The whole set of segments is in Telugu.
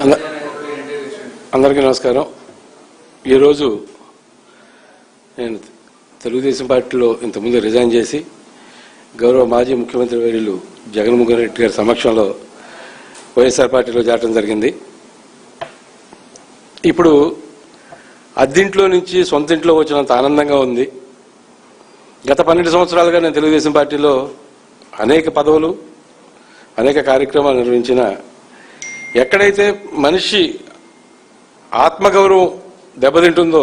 అందరికీ నమస్కారం. ఈరోజు నేను తెలుగుదేశం పార్టీలో ఇంతకుముందు రిజైన్ చేసి గౌరవ మాజీ ముఖ్యమంత్రి వర్యులు జగన్మోహన్ రెడ్డి గారి సమక్షంలో వైఎస్ఆర్ పార్టీలో చేరడం జరిగింది. ఇప్పుడు అద్దింట్లో నుంచి సొంత ఇంట్లో వచ్చినంత ఆనందంగా ఉంది. గత 12 సంవత్సరాలుగా నేను తెలుగుదేశం పార్టీలో అనేక పదవులు అనేక కార్యక్రమాలు నిర్వహించిన ఎక్కడైతే మనిషి ఆత్మగౌరవం దెబ్బతింటుందో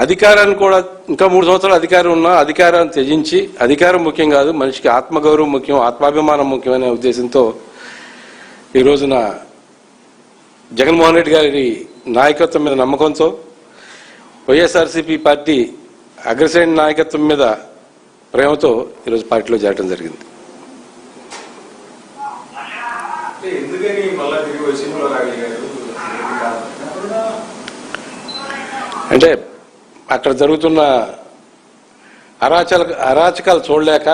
అధికారాన్ని కూడా ఇంకా 3 సంవత్సరాలు అధికారం ఉన్నా అధికారాన్ని త్యజించి అధికారం ముఖ్యం కాదు, మనిషికి ఆత్మగౌరవం ముఖ్యం, ఆత్మాభిమానం ముఖ్యమనే ఉద్దేశంతో ఈ రోజున జగన్మోహన్ రెడ్డి గారి నాయకత్వం మీద నమ్మకంతో వైఎస్ఆర్సీపీ పార్టీ అగ్రశ్రేణి నాయకత్వం మీద ప్రేమతో ఈరోజు పార్టీలో చేరడం జరిగింది. అంటే అక్కడ జరుగుతున్న అరాచకాలు చూడలేక,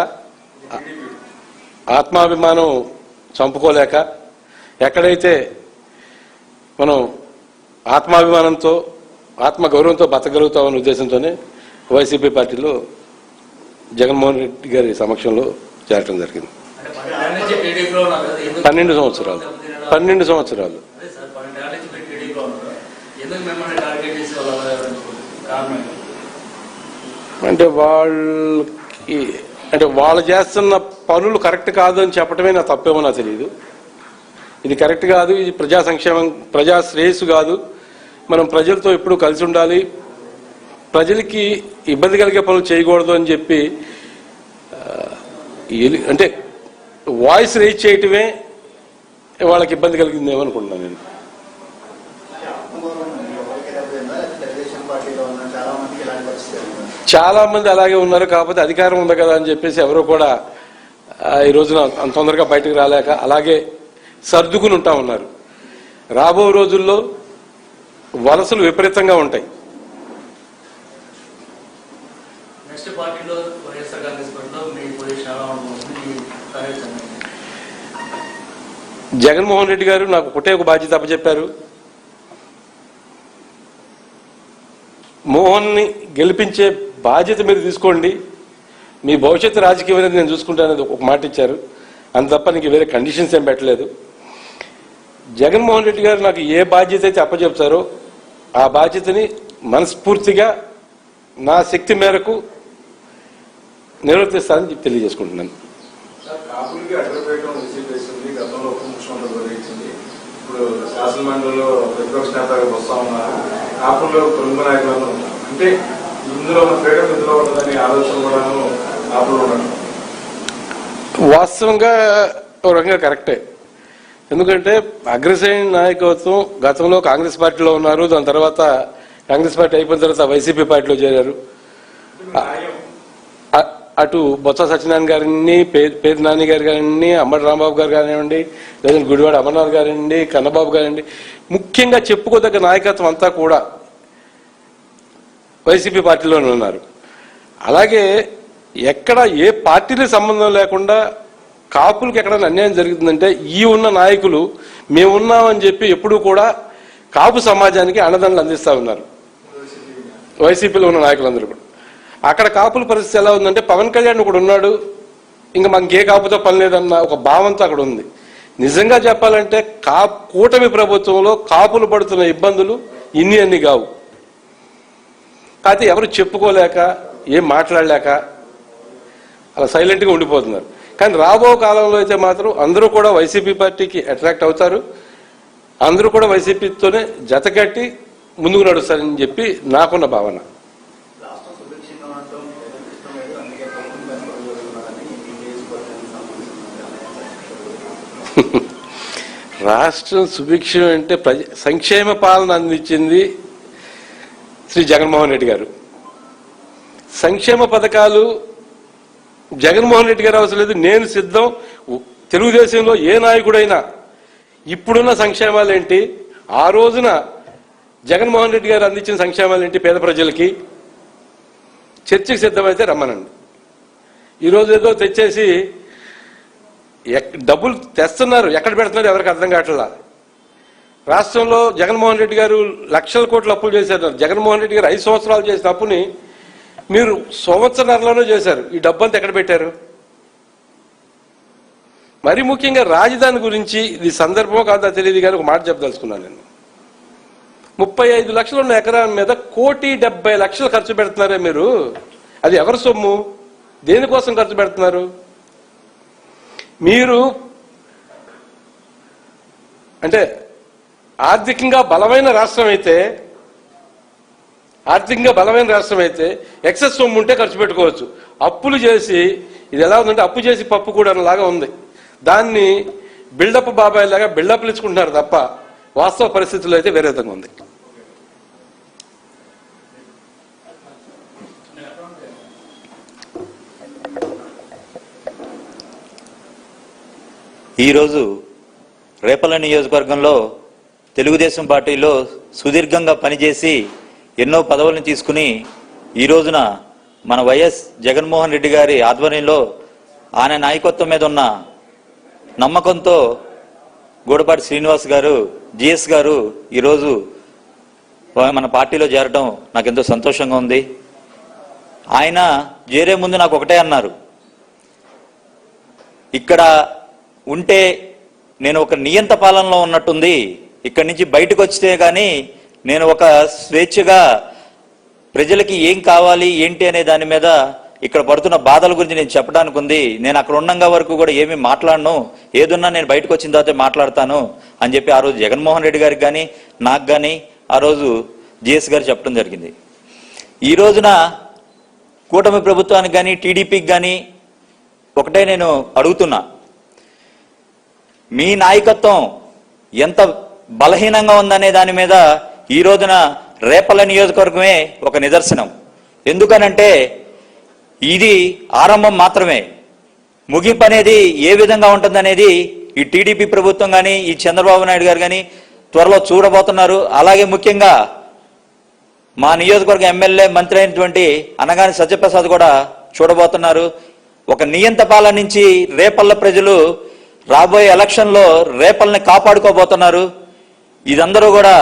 ఆత్మాభిమానం చంపుకోలేక, ఎక్కడైతే మనం ఆత్మాభిమానంతో ఆత్మగౌరవంతో బతకగలుగుతామనే ఉద్దేశంతోనే వైసీపీ పార్టీలో జగన్మోహన్ రెడ్డి గారి సమక్షంలో చేరటం జరిగింది. 12 సంవత్సరాలు అంటే వాళ్ళు చేస్తున్న పనులు కరెక్ట్ కాదు అని చెప్పడమే నా తప్పేమో నాకు తెలియదు. ఇది కరెక్ట్ కాదు, ఇది ప్రజా సంక్షేమం, ప్రజా శ్రేయస్సు కాదు. మనం ప్రజలతో ఎప్పుడూ కలిసి ఉండాలి, ప్రజలకి ఇబ్బంది కలిగే పనులు చేయకూడదు అని చెప్పి అంటే వాయిస్ రేజ్ చేయటమే వాళ్ళకి ఇబ్బంది కలిగిందేమో అనుకుంటున్నాను నేను. చాలా మంది అలాగే ఉన్నారు. కాకపోతే అధికారం ఉంది కదా అని చెప్పేసి ఎవరో కూడా ఈ రోజున అంత తొందరగా బయటకు రాలేక అలాగే సర్దుకుని ఉంటా ఉన్నారు. రాబో రోజుల్లో వలసలు విపరీతంగా ఉంటాయి. జగన్మోహన్ రెడ్డి గారు నాకు ఒకటే ఒక బాధ్యత అప్పచెప్పారు. మోహన్ని గెలిపించే బాధ్యత మీరు తీసుకోండి, మీ భవిష్యత్తు రాజకీయం అనేది నేను చూసుకుంటానని ఒక మాట ఇచ్చారు. అంత తప్ప నీకు వేరే కండిషన్స్ ఏం పెట్టలేదు. జగన్మోహన్ రెడ్డి గారు నాకు ఏ బాధ్యత అయితే అప్పచెప్తారో ఆ బాధ్యతని మనస్ఫూర్తిగా నా శక్తి మేరకు నిర్వర్తిస్తానని తెలియజేసుకుంటున్నాను. ఇప్పుడు శాసనమండలిలో ప్రతిపక్ష నేతగా వస్తా ఉన్నారు. కాపుల్లో ప్రముఖ నాయకులను అంటే ఇందులో ఉన్న ఫ్రీడమ్ ఇందులో ఉండదని ఆలోచన కూడా కాపుల్లో ఉండడం వాస్తవంగా ఒక రకంగా కరెక్టే. ఎందుకంటే అగ్రశ్రేణి నాయకత్వం గతంలో కాంగ్రెస్ పార్టీలో ఉన్నారు, దాని తర్వాత కాంగ్రెస్ పార్టీ అయిపోయిన తర్వాత వైసీపీ పార్టీలో చేరారు. అటు బొత్స సత్యనారాయణ గారిని, పేరు నాని గారు కానివ్వండి, అంబటి రాంబాబు గారు కానివ్వండి, లేదంటే గుడివాడ అమర్నాథ్ గారండి, కన్నబాబు గారండి, ముఖ్యంగా చెప్పుకోదగ్గ నాయకత్వం అంతా కూడా వైసీపీ పార్టీలోనే ఉన్నారు. అలాగే ఎక్కడ ఏ పార్టీలకు సంబంధం లేకుండా కాపులకు ఎక్కడైనా అన్యాయం జరుగుతుందంటే ఈ ఉన్న నాయకులు మేమున్నామని చెప్పి ఎప్పుడూ కూడా కాపు సమాజానికి అండదండలు అందిస్తూ ఉన్నారు. వైసీపీలో ఉన్న నాయకులందరూ కూడా అక్కడ కాపుల పరిస్థితి ఎలా ఉందంటే పవన్ కళ్యాణ్ ఒకడు ఉన్నాడు, ఇంకా మనకే కాపుతో పని లేదన్న ఒక భావంతో అక్కడ ఉంది. నిజంగా చెప్పాలంటే కూటమి ప్రభుత్వంలో కాపులు పడుతున్న ఇబ్బందులు అన్ని కావు. అయితే ఎవరు చెప్పుకోలేక ఏం మాట్లాడలేక అలా సైలెంట్గా ఉండిపోతున్నారు. కానీ రాబో కాలంలో అయితే మాత్రం అందరూ కూడా వైసీపీ పార్టీకి అట్రాక్ట్ అవుతారు, అందరూ కూడా వైసీపీతోనే జతకట్టి ముందుకు నడుస్తారని చెప్పి నాకున్న భావన. రాష్ట్రం సుభిక్షం అంటే సంక్షేమ పాలన అందించింది శ్రీ జగన్మోహన్ రెడ్డి గారు. సంక్షేమ పథకాలు జగన్మోహన్ రెడ్డి గారు అవసరం లేదు, నేను సిద్ధం. తెలుగుదేశంలో ఏ నాయకుడైనా ఇప్పుడున్న సంక్షేమాలు ఏంటి, ఆ రోజున జగన్మోహన్ రెడ్డి గారు అందించిన సంక్షేమాలు ఏంటి పేద ప్రజలకి చర్చకు సిద్ధమైతే రమ్మనండి. ఈరోజు ఏదో తెచ్చేసి డబ్బులు తెస్తున్నారు, ఎక్కడ పెడుతున్నారు ఎవరికి అర్థం కావట్లా. రాష్ట్రంలో జగన్మోహన్ రెడ్డి గారు లక్షల కోట్ల అప్పులు చేశారు. జగన్మోహన్ రెడ్డి గారు 5 సంవత్సరాలు చేసిన అప్పుని మీరు సంవత్సరాల్లోనే చేశారు. ఈ డబ్బంతా ఎక్కడ పెట్టారు? మరి ముఖ్యంగా రాజధాని గురించి ఇది సందర్భమో కాదా తెలియదు కానీ ఒక మాట చెప్పదలుచుకున్నాను నేను. 35 లక్షలు ఉన్న ఎకరాల మీద 1,70,00,000 ఖర్చు పెడుతున్నారే మీరు. అది ఎవరి సొమ్ము? దేనికోసం ఖర్చు పెడుతున్నారు? మీరు అంటే ఆర్థికంగా బలమైన రాష్ట్రం అయితే ఎక్సెస్ సొమ్ము ఉంటే ఖర్చు పెట్టుకోవచ్చు. అప్పులు చేసి ఇది ఎలా ఉందంటే అప్పు చేసి పప్పు కూడా లాగా ఉంది. దాన్ని బిల్డప్ బాబాయ్ లాగా బిల్డప్లు ఇచ్చుకుంటున్నారు తప్ప వాస్తవ పరిస్థితుల్లో అయితే వేరే విధంగా ఉంది. ఈరోజు రేపల్ల నియోజకవర్గంలో తెలుగుదేశం పార్టీలో సుదీర్ఘంగా పనిచేసి ఎన్నో పదవులను తీసుకుని ఈ రోజున మన వైఎస్ జగన్మోహన్ రెడ్డి గారి ఆధ్వర్యంలో ఆయన నాయకత్వం మీద ఉన్న నమ్మకంతో గూడపాటి శ్రీనివాస్ గారు జిఎస్ గారు ఈరోజు మన పార్టీలో చేరడం నాకు ఎంతో సంతోషంగా ఉంది. ఆయన చేరే ముందు నాకు ఒకటే అన్నారు, ఇక్కడ ఉంటే నేను ఒక నియంత పాలనలో ఉన్నట్టుంది, ఇక్కడి నుంచి బయటకు వచ్చితే కానీ నేను ఒక స్వేచ్ఛగా ప్రజలకి ఏం కావాలి ఏంటి అనే దాని మీద ఇక్కడ పడుతున్న బాధల గురించి నేను చెప్పడానికి ఉంది. నేను అక్కడ ఉన్నంగా వరకు కూడా ఏమీ మాట్లాడను, ఏదున్నా నేను బయటకు వచ్చిన తర్వాత మాట్లాడతాను అని చెప్పి ఆ రోజు జగన్మోహన్ రెడ్డి గారికి కానీ నాకు కానీ ఆ రోజు జిఎస్ గారు చెప్పడం జరిగింది. ఈ రోజున కూటమి ప్రభుత్వానికి కానీ టీడీపీకి కానీ ఒకటే నేను అడుగుతున్నా, మీ నాయకత్వం ఎంత బలహీనంగా ఉందనే దాని మీద ఈ రోజున రేపల్ల నియోజకవర్గమే ఒక నిదర్శనం. ఎందుకనంటే ఇది ఆరంభం మాత్రమే, ముగింపు అనేది ఏ విధంగా ఉంటుందనేది ఈ టీడీపీ ప్రభుత్వం కానీ ఈ చంద్రబాబు నాయుడు గారు కానీ త్వరలో చూడబోతున్నారు. అలాగే ముఖ్యంగా మా నియోజకవర్గ ఎమ్మెల్యే మంత్రి అయినటువంటి అనగాని సత్యప్రసాద్ కూడా చూడబోతున్నారు. ఒక నియంత పాలన నుంచి రేపల్ల ప్రజలు రాబోయే ఎలక్షన్లో రేపల్ని కాపాడుకోబోతున్నారు. ఇదందరూ కూడా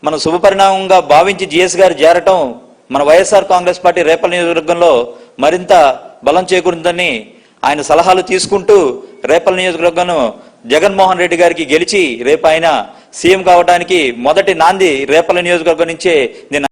మన శుభపరిణామంగా భావించి జిఎస్ గారు చేరటం మన వైఎస్ఆర్ కాంగ్రెస్ పార్టీ రేపల్ల నియోజకవర్గంలో మరింత బలం చేకూరుతుందని ఆయన సలహాలు తీసుకుంటూ రేపల్ల నియోజకవర్గంను జగన్మోహన్ రెడ్డి గారికి గెలిచి రేపు ఆయన సీఎం కావడానికి మొదటి నాంది రేపల్ల నియోజకవర్గం నుంచే నేను